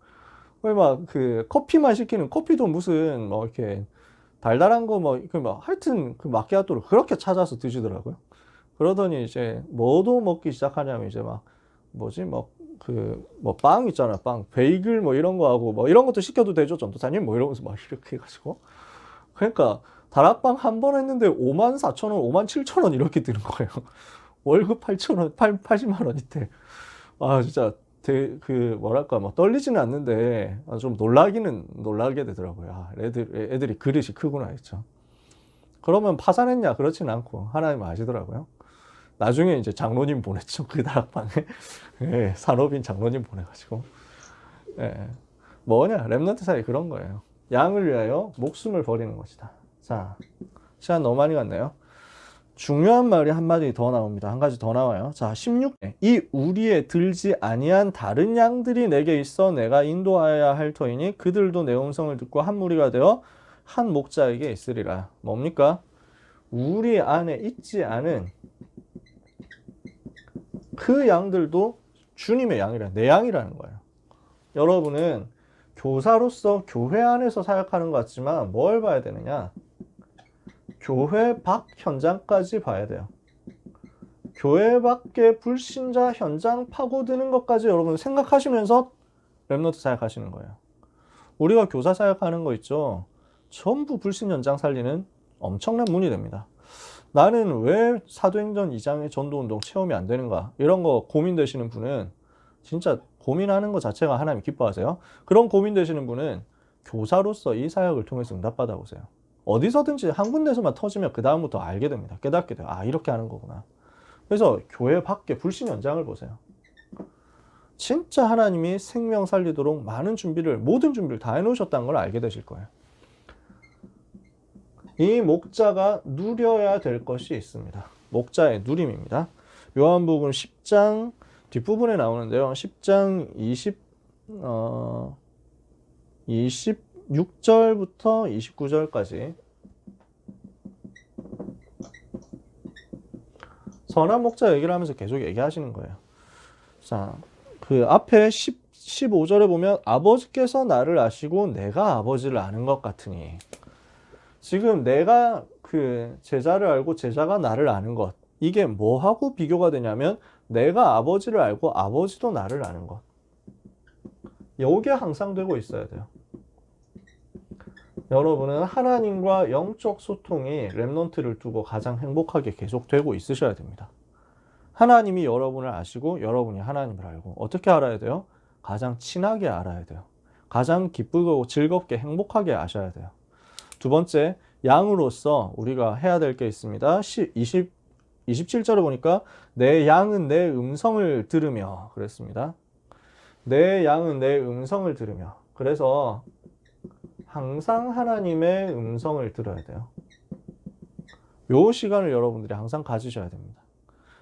커피만 시키는 커피도 무슨 이렇게 달달한 거 하여튼 그 마키아토를 그렇게 찾아서 드시더라고요. 그러더니 이제 뭐도 먹기 시작하냐면 이제 빵 있잖아. 빵, 베이글 이런 거 하고 이런 것도 시켜도 되죠, 전도사님? 이러면서 막 이렇게 해가지고. 그러니까 다락방 한 번 했는데 54,000원, 57,000원 이렇게 드는 거예요. 월급 8,000원, 80만 원인데. 진짜 떨리지는 않는데 좀 놀라게 되더라고요. 애들이 그릇이 크구나 했죠. 그러면 파산했냐? 그렇지는 않고 하나님 아시더라고요. 나중에 이제 장로님 보냈죠. 그 다락방에. 예, 산업인 장로님 보내가지고. 예, 랩런트 사이 그런 거예요. 양을 위하여 목숨을 버리는 것이다. 자, 시간 너무 많이 갔네요. 중요한 말이 한마디 더 나옵니다. 한 가지 더 나와요. 자, 16에 이 우리에 들지 아니한 다른 양들이 내게 있어 내가 인도하여야 할 터이니 그들도 내 음성을 듣고 한 무리가 되어 한 목자에게 있으리라. 뭡니까? 우리 안에 있지 않은 그 양들도 주님의 양이라, 내 양이라는 거예요. 여러분은 교사로서 교회 안에서 사역하는 것 같지만 뭘 봐야 되느냐? 교회 밖 현장까지 봐야 돼요. 교회 밖에 불신자 현장 파고드는 것까지 여러분 생각하시면서 랩너트 사역하시는 거예요. 우리가 교사 사역하는 거 있죠? 전부 불신 현장 살리는 엄청난 문이 됩니다. 나는 왜 사도행전 2장의 전도운동 체험이 안 되는가? 이런 거 고민되시는 분은 진짜 고민하는 것 자체가 하나님 기뻐하세요. 그런 고민되시는 분은 교사로서 이 사역을 통해서 응답받아 보세요. 어디서든지 한 군데서만 터지면 그 다음부터 알게 됩니다. 깨닫게 돼요. 아, 이렇게 하는 거구나. 그래서 교회 밖에 불신 현장을 보세요. 진짜 하나님이 생명 살리도록 많은 준비를, 모든 준비를 다 해놓으셨다는 걸 알게 되실 거예요. 이 목자가 누려야 될 것이 있습니다. 목자의 누림입니다. 요한복음 10장 뒷부분에 나오는데요. 10장 26절부터 29절까지 선한 목자 얘기를 하면서 계속 얘기하시는 거예요. 자, 그 앞에 15절에 보면 아버지께서 나를 아시고 내가 아버지를 아는 것 같으니, 지금 내가 그 제자를 알고 제자가 나를 아는 것, 이게 뭐하고 비교가 되냐면 내가 아버지를 알고 아버지도 나를 아는 것. 이게 항상 되고 있어야 돼요. 여러분은 하나님과 영적 소통이 랩넌트를 두고 가장 행복하게 계속되고 있으셔야 됩니다. 하나님이 여러분을 아시고 여러분이 하나님을 알고. 어떻게 알아야 돼요? 가장 친하게 알아야 돼요. 가장 기쁘고 즐겁게 행복하게 아셔야 돼요. 두 번째, 양으로서 우리가 해야 될 게 있습니다. 27절에 보니까 내 양은 내 음성을 들으며 그랬습니다. 내 양은 내 음성을 들으며. 그래서 항상 하나님의 음성을 들어야 돼요. 요 시간을 여러분들이 항상 가지셔야 됩니다.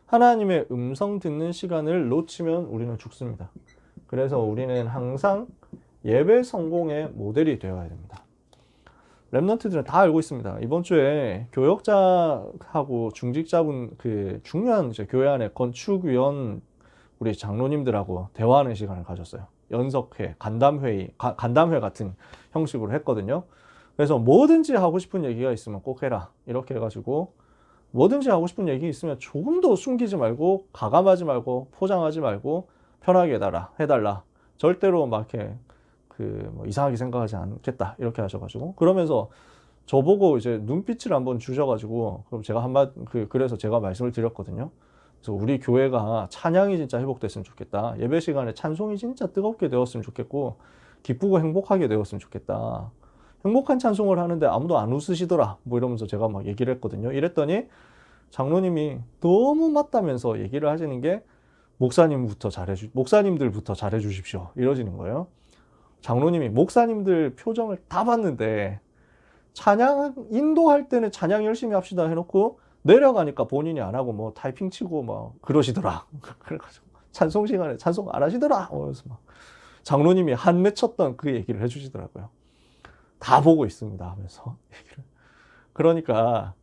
하나님의 음성 듣는 시간을 놓치면 우리는 죽습니다. 그래서 우리는 항상 예배 성공의 모델이 되어야 됩니다. 랩넌트들은 다 알고 있습니다. 이번 주에 교역자하고 중직자분, 그 중요한 이제 교회 안에 건축위원 우리 장로님들하고 대화하는 시간을 가졌어요. 연석회, 간담회 같은 형식으로 했거든요. 그래서 뭐든지 하고 싶은 얘기가 있으면 꼭 해라. 이렇게 해가지고 뭐든지 하고 싶은 얘기 있으면 조금도 숨기지 말고 가감하지 말고 포장하지 말고 편하게 해달라. 절대로 막 이렇게 뭐 이상하게 생각하지 않겠다. 이렇게 하셔가지고 그러면서 저보고 이제 눈빛을 한번 주셔가지고 그럼 제가 그래서 제가 말씀을 드렸거든요. 그래서 우리 교회가 찬양이 진짜 회복됐으면 좋겠다. 예배 시간에 찬송이 진짜 뜨겁게 되었으면 좋겠고 기쁘고 행복하게 되었으면 좋겠다. 행복한 찬송을 하는데 아무도 안 웃으시더라. 뭐 이러면서 제가 막 얘기를 했거든요. 이랬더니 장로님이 너무 맞다면서 얘기를 하시는 게 목사님들부터 잘해 주십시오. 이러시는 거예요. 장로님이 목사님들 표정을 다 봤는데 찬양 인도할 때는 찬양 열심히 합시다 해놓고 내려가니까 본인이 안 하고 뭐 타이핑 치고 막 그러시더라. 그래가지고 찬송 시간에 찬송 안 하시더라. 그래서 막 장로님이 한 맺혔던 그 얘기를 해주시더라고요. 다 보고 있습니다 하면서 얘기를. 그러니까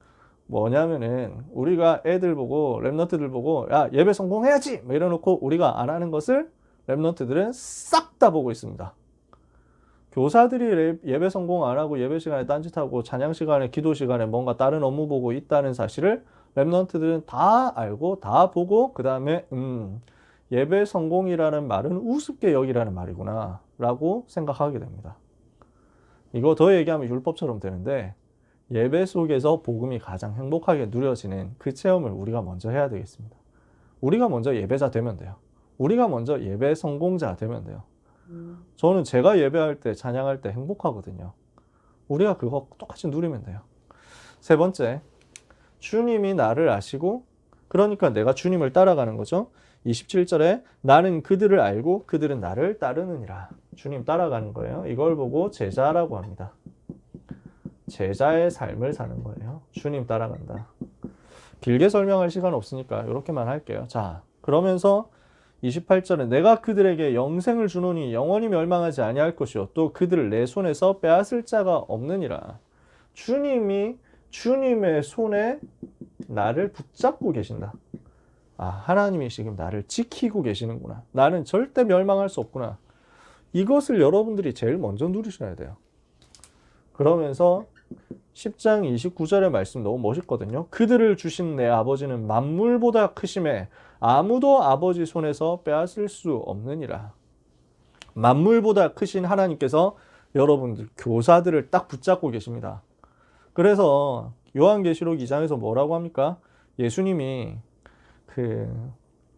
뭐냐면은 우리가 애들 보고 랩넌트들 보고 야 예배 성공해야지 뭐 이래놓고 우리가 안 하는 것을 랩넌트들은 싹 다 보고 있습니다. 교사들이 예배 성공 안 하고 예배 시간에 딴짓하고 찬양 시간에 기도 시간에 뭔가 다른 업무 보고 있다는 사실을 랩넌트들은 다 알고 다 보고 그 다음에 예배 성공이라는 말은 우습게 여기라는 말이구나 라고 생각하게 됩니다. 이거 더 얘기하면 율법처럼 되는데 예배 속에서 복음이 가장 행복하게 누려지는 그 체험을 우리가 먼저 해야 되겠습니다. 우리가 먼저 예배자 되면 돼요. 우리가 먼저 예배 성공자 되면 돼요. 저는 제가 예배할 때 찬양할 때 행복하거든요. 우리가 그거 똑같이 누리면 돼요. 세 번째, 주님이 나를 아시고 그러니까 내가 주님을 따라가는 거죠. 27절에 나는 그들을 알고 그들은 나를 따르느니라. 주님 따라가는 거예요. 이걸 보고 제자라고 합니다. 제자의 삶을 사는 거예요. 주님 따라간다. 길게 설명할 시간 없으니까 이렇게만 할게요. 자, 그러면서 28절에 내가 그들에게 영생을 주노니 영원히 멸망하지 아니할 것이요 또 그들을 내 손에서 빼앗을 자가 없느니라. 주님이 주님의 손에 나를 붙잡고 계신다. 아, 하나님이 지금 나를 지키고 계시는구나. 나는 절대 멸망할 수 없구나. 이것을 여러분들이 제일 먼저 누리셔야 돼요. 그러면서 10장 29절의 말씀 너무 멋있거든요. 그들을 주신 내 아버지는 만물보다 크심에 아무도 아버지 손에서 빼앗을 수 없느니라. 만물보다 크신 하나님께서 여러분들 교사들을 딱 붙잡고 계십니다. 그래서 요한계시록 2장에서 뭐라고 합니까? 예수님이 그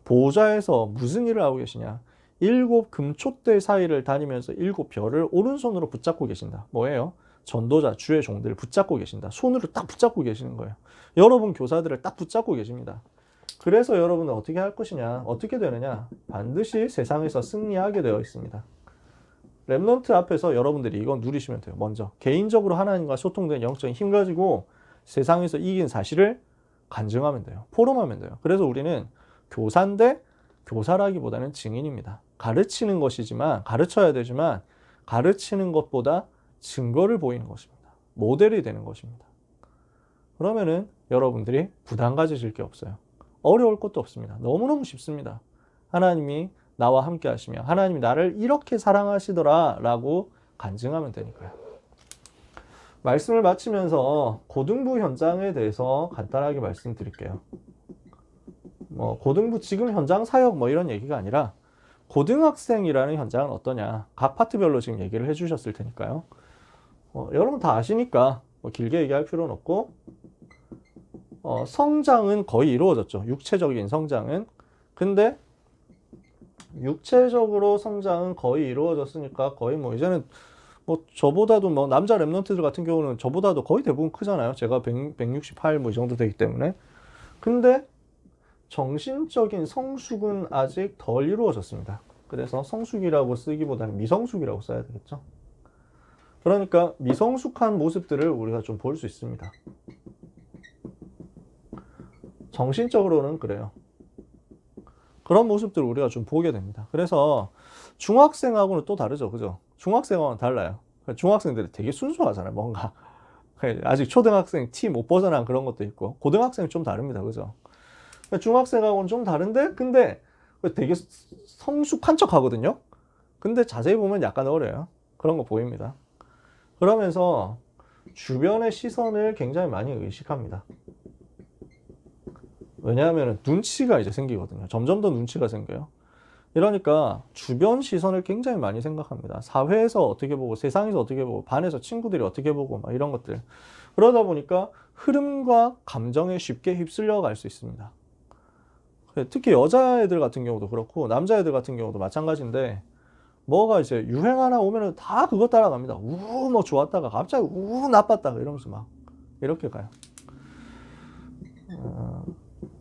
보좌에서 무슨 일을 하고 계시냐? 7 금촛대 사이를 다니면서 7 별을 오른손으로 붙잡고 계신다. 뭐예요? 전도자, 주의 종들을 붙잡고 계신다. 손으로 딱 붙잡고 계시는 거예요. 여러분 교사들을 딱 붙잡고 계십니다. 그래서 여러분은 어떻게 할 것이냐? 어떻게 되느냐? 반드시 세상에서 승리하게 되어 있습니다. 렘넌트 앞에서 여러분들이 이건 누리시면 돼요. 먼저 개인적으로 하나님과 소통된 영적인 힘 가지고 세상에서 이긴 사실을 간증하면 돼요. 포럼하면 돼요. 그래서 우리는 교사인데 교사라기보다는 증인입니다. 가르치는 것이지만 가르쳐야 되지만 가르치는 것보다 증거를 보이는 것입니다. 모델이 되는 것입니다. 그러면은 여러분들이 부담 가지실 게 없어요. 어려울 것도 없습니다. 너무너무 쉽습니다. 하나님이 나와 함께 하시며 하나님이 나를 이렇게 사랑하시더라 라고 간증하면 되니까요. 말씀을 마치면서 고등부 현장에 대해서 간단하게 말씀드릴게요. 고등부 지금 현장 사역 이런 얘기가 아니라 고등학생이라는 현장은 어떠냐. 각 파트별로 지금 얘기를 해주셨을 테니까요. 여러분 다 아시니까 길게 얘기할 필요는 없고 성장은 거의 이루어졌죠. 육체적인 성장은. 근데 육체적으로 성장은 거의 이루어졌으니까 거의 이제는 저보다도 남자 랩런트들 같은 경우는 저보다도 거의 대부분 크잖아요. 제가 168 이 정도 되기 때문에. 근데 정신적인 성숙은 아직 덜 이루어졌습니다. 그래서 성숙이라고 쓰기보다는 미성숙이라고 써야 되겠죠. 그러니까 미성숙한 모습들을 우리가 좀 볼 수 있습니다. 정신적으로는 그래요. 그런 모습들을 우리가 좀 보게 됩니다. 그래서 중학생하고는 또 다르죠. 그죠? 중학생하고는 달라요. 중학생들이 되게 순수하잖아요. 뭔가. 아직 초등학생 티 못 벗어난 그런 것도 있고, 고등학생은 좀 다릅니다. 그죠? 중학생하고는 좀 다른데, 근데 되게 성숙한 척 하거든요? 근데 자세히 보면 약간 어려요. 그런 거 보입니다. 그러면서 주변의 시선을 굉장히 많이 의식합니다. 왜냐하면 눈치가 이제 생기거든요. 점점 더 눈치가 생겨요. 이러니까 주변 시선을 굉장히 많이 생각합니다. 사회에서 어떻게 보고, 세상에서 어떻게 보고, 반에서 친구들이 어떻게 보고, 이런 것들. 그러다 보니까 흐름과 감정에 쉽게 휩쓸려 갈 수 있습니다. 특히 여자애들 같은 경우도 그렇고, 남자애들 같은 경우도 마찬가지인데, 뭐가 이제 유행 하나 오면은 다 그거 따라갑니다. 좋았다가 갑자기 나빴다가 이러면서 이렇게 가요.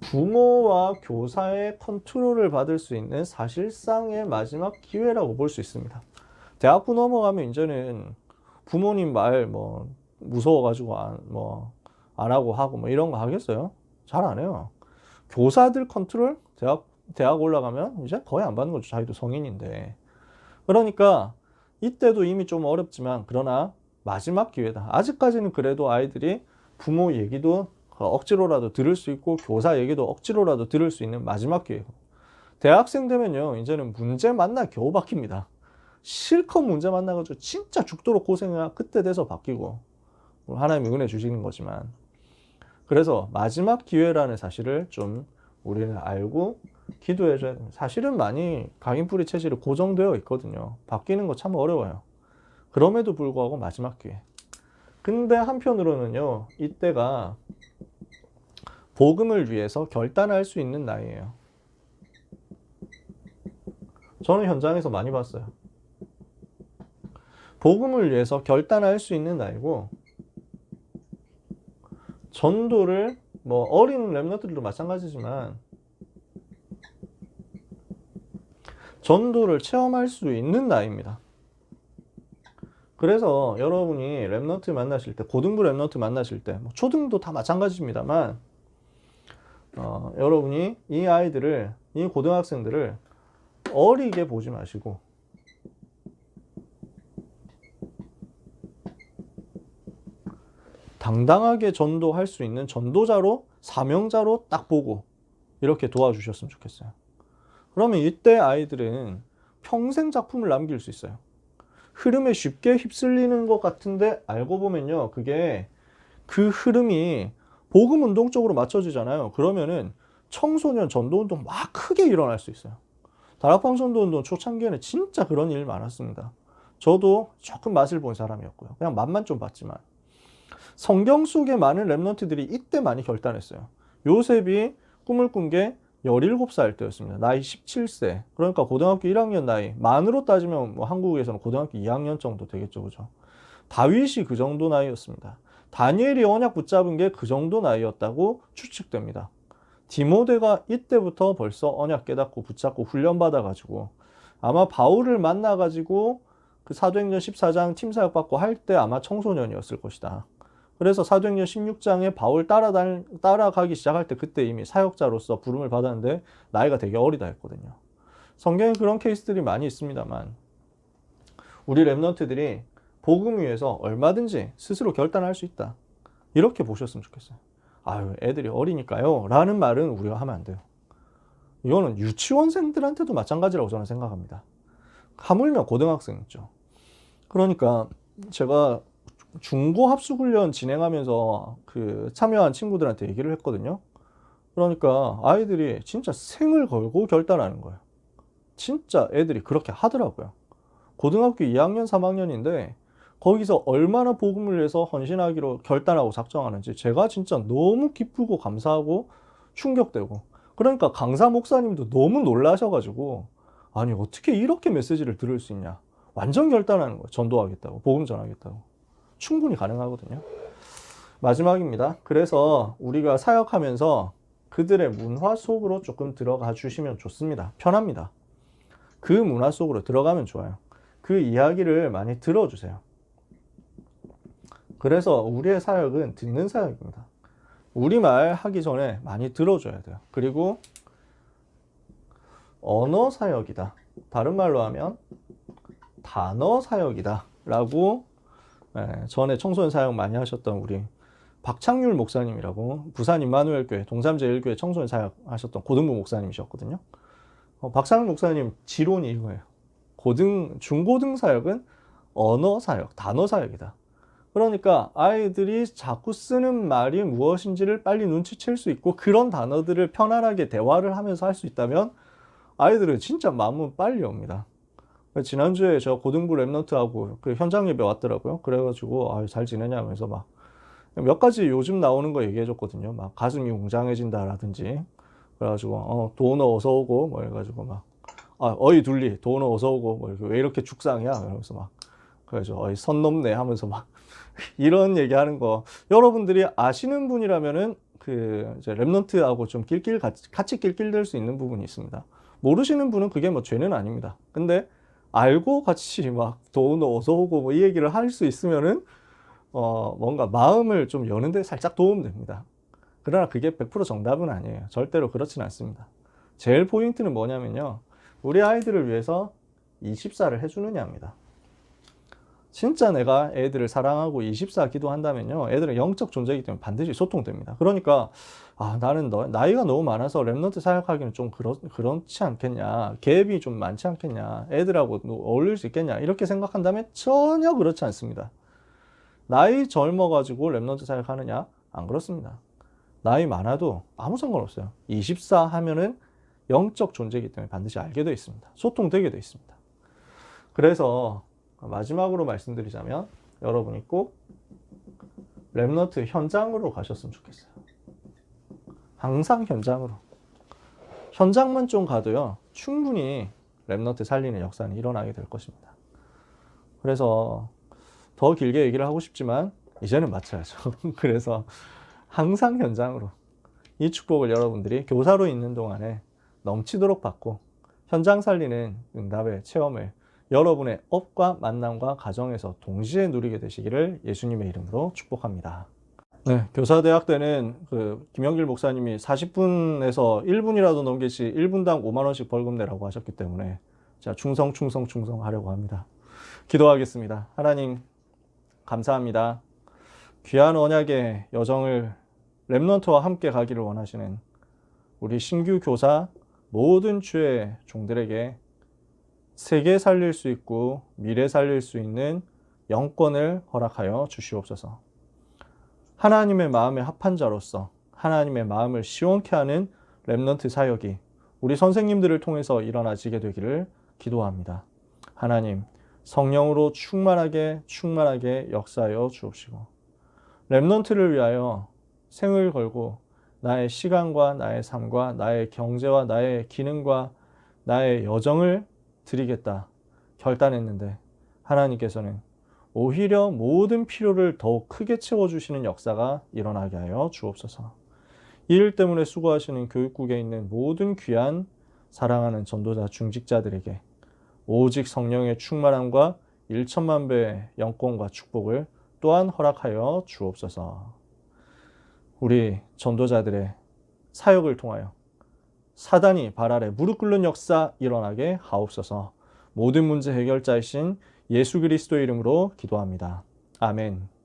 부모와 교사의 컨트롤을 받을 수 있는 사실상의 마지막 기회라고 볼 수 있습니다. 대학부 넘어가면 이제는 부모님 말 무서워가지고 안 하고 하고 이런 거 하겠어요? 잘 안 해요. 교사들 컨트롤? 대학 올라가면 이제 거의 안 받는 거죠. 자기도 성인인데. 그러니까 이때도 이미 좀 어렵지만 그러나 마지막 기회다. 아직까지는 그래도 아이들이 부모 얘기도 억지로라도 들을 수 있고 교사 얘기도 억지로라도 들을 수 있는 마지막 기회고, 대학생 되면요 이제는 문제 만나 겨우 바뀝니다. 실컷 문제 만나가지고 진짜 죽도록 고생해야 그때 돼서 바뀌고, 하나님이 은혜 주시는 거지만. 그래서 마지막 기회라는 사실을 좀 우리는 알고 기도해줘야 됩니다. 사실은 많이 각인뿌리 체질이 고정되어 있거든요. 바뀌는 거 참 어려워요. 그럼에도 불구하고 마지막 기회. 근데 한편으로는요 이때가 복음을 위해서 결단할 수 있는 나이예요. 저는 현장에서 많이 봤어요. 복음을 위해서 결단할 수 있는 나이고, 전도를 어린 렘넌트들도 마찬가지지만 전도를 체험할 수 있는 나이입니다. 그래서 여러분이 렘넌트 만나실 때, 고등부 렘넌트 만나실 때, 초등도 다 마찬가지입니다만 여러분이 이 아이들을, 이 고등학생들을 어리게 보지 마시고 당당하게 전도할 수 있는 전도자로, 사명자로 딱 보고 이렇게 도와주셨으면 좋겠어요. 그러면 이때 아이들은 평생 작품을 남길 수 있어요. 흐름에 쉽게 휩쓸리는 것 같은데 알고 보면요, 그게 그 흐름이 복음운동 쪽으로 맞춰지잖아요. 그러면은 청소년 전도운동 막 크게 일어날 수 있어요. 다락방 전도운동 초창기에는 진짜 그런 일 많았습니다. 저도 조금 맛을 본 사람이었고요. 그냥 맛만 좀 봤지만 성경 속의 많은 렘넌트들이 이때 많이 결단했어요. 요셉이 꿈을 꾼 게 17살 때였습니다. 나이 17세. 그러니까 고등학교 1학년 나이. 만으로 따지면 뭐 한국에서는 고등학교 2학년 정도 되겠죠. 그죠? 다윗이 그 정도 나이였습니다. 다니엘이 언약 붙잡은 게 그 정도 나이였다고 추측됩니다. 디모데가 이때부터 벌써 언약 깨닫고 붙잡고 훈련받아가지고 아마 바울을 만나가지고 그 사도행전 14장 팀사역 받고 할 때 아마 청소년이었을 것이다. 그래서 사도행전 16장에 바울 따라가기 시작할 때 그때 이미 사역자로서 부름을 받았는데 나이가 되게 어리다 했거든요. 성경에 그런 케이스들이 많이 있습니다만 우리 렘넌트들이 복음 위에서 얼마든지 스스로 결단할 수 있다. 이렇게 보셨으면 좋겠어요. 아유, 애들이 어리니까요 라는 말은 우리가 하면 안 돼요. 이거는 유치원생들한테도 마찬가지라고 저는 생각합니다. 하물며 고등학생 있죠. 그러니까 제가 중고 합숙훈련 진행하면서 그 참여한 친구들한테 얘기를 했거든요. 그러니까 아이들이 진짜 생을 걸고 결단하는 거예요. 진짜 애들이 그렇게 하더라고요. 고등학교 2학년, 3학년인데 거기서 얼마나 복음을 위해서 헌신하기로 결단하고 작정하는지 제가 진짜 너무 기쁘고 감사하고 충격되고, 그러니까 강사 목사님도 너무 놀라셔가지고 아니 어떻게 이렇게 메시지를 들을 수 있냐. 완전 결단하는 거예요. 전도하겠다고, 복음 전하겠다고. 충분히 가능하거든요. 마지막입니다. 그래서 우리가 사역하면서 그들의 문화 속으로 조금 들어가 주시면 좋습니다. 편합니다. 그 문화 속으로 들어가면 좋아요. 그 이야기를 많이 들어주세요. 그래서 우리의 사역은 듣는 사역입니다. 우리말 하기 전에 많이 들어줘야 돼요. 그리고 언어 사역이다. 다른 말로 하면 단어 사역이다 라고 전에 청소년 사역 많이 하셨던 우리 박창률 목사님이라고 부산 임마누엘교회 동삼제일교회 청소년 사역 하셨던 고등부 목사님이셨거든요. 박창률 목사님 지론이 이거예요. 중고등 사역은 언어 사역, 단어 사역이다. 그러니까 아이들이 자꾸 쓰는 말이 무엇인지를 빨리 눈치챌 수 있고 그런 단어들을 편안하게 대화를 하면서 할 수 있다면 아이들은 진짜 마음은 빨리 옵니다. 지난주에 저 고등부 랩런트하고 그 현장 예배 왔더라고요. 그래가지고 잘 지내냐 하면서 막 몇 가지 요즘 나오는 거 얘기해 줬거든요. 막 가슴이 웅장해진다라든지 그래가지고 도너 어서 오고 뭐 해가지고 막 어이 둘리 도너 어서 오고 뭐 왜 이렇게 죽상이야 이러면서 막 그래가지고 어이 선 넘네 하면서 막 이런 얘기하는 거 여러분들이 아시는 분이라면은 그 이제 랩런트하고 좀 같이 낄낄댈 수 있는 부분이 있습니다. 모르시는 분은 그게 뭐 죄는 아닙니다. 근데 알고 같이 막 도너 어서 오고 뭐 이 얘기를 할 수 있으면은 뭔가 마음을 좀 여는데 살짝 도움됩니다. 그러나 그게 100% 정답은 아니에요. 절대로 그렇진 않습니다. 제일 포인트는 뭐냐면요. 우리 아이들을 위해서 24를 해주느냐입니다. 진짜 내가 애들을 사랑하고 24 기도한다면요. 애들은 영적 존재이기 때문에 반드시 소통됩니다. 그러니까 나는 나이가 너무 많아서 랩런트 사역하기는 좀 그렇지 않겠냐. 갭이 좀 많지 않겠냐. 애들하고 어울릴 수 있겠냐. 이렇게 생각한다면 전혀 그렇지 않습니다. 나이 젊어가지고 랩런트 사역하느냐? 안 그렇습니다. 나이 많아도 아무 상관없어요. 24 하면은 영적 존재이기 때문에 반드시 알게 되어 있습니다. 소통되게 되어 있습니다. 그래서 마지막으로 말씀드리자면 여러분이 꼭 랩런트 현장으로 가셨으면 좋겠어요. 항상 현장만 좀 가도요 충분히 랩런트 살리는 역사는 일어나게 될 것입니다. 그래서 더 길게 얘기를 하고 싶지만 이제는 마쳐야죠. 그래서 항상 현장으로 이 축복을 여러분들이 교사로 있는 동안에 넘치도록 받고 현장 살리는 응답의 체험을 여러분의 업과 만남과 가정에서 동시에 누리게 되시기를 예수님의 이름으로 축복합니다. 네, 교사대학 때는 김영길 목사님이 40분에서 1분이라도 넘기시 1분당 5만 원씩 벌금 내라고 하셨기 때문에 제가 충성 하려고 합니다. 기도하겠습니다. 하나님 감사합니다. 귀한 언약의 여정을 렘넌트와 함께 가기를 원하시는 우리 신규 교사 모든 주의 종들에게 세계 살릴 수 있고 미래 살릴 수 있는 영권을 허락하여 주시옵소서. 하나님의 마음에 합한 자로서 하나님의 마음을 시원케 하는 렘넌트 사역이 우리 선생님들을 통해서 일어나지게 되기를 기도합니다. 하나님, 성령으로 충만하게 역사하여 주옵시고 렘넌트를 위하여 생을 걸고 나의 시간과 나의 삶과 나의 경제와 나의 기능과 나의 여정을 드리겠다 결단했는데 하나님께서는 오히려 모든 필요를 더욱 크게 채워주시는 역사가 일어나게 하여 주옵소서. 이 일 때문에 수고하시는 교육국에 있는 모든 귀한 사랑하는 전도자 중직자들에게 오직 성령의 충만함과 1천만 배의 영권과 축복을 또한 허락하여 주옵소서. 우리 전도자들의 사역을 통하여 사단이 발 아래 무릎 꿇는 역사 일어나게 하옵소서. 모든 문제 해결자이신 예수 그리스도의 이름으로 기도합니다. 아멘.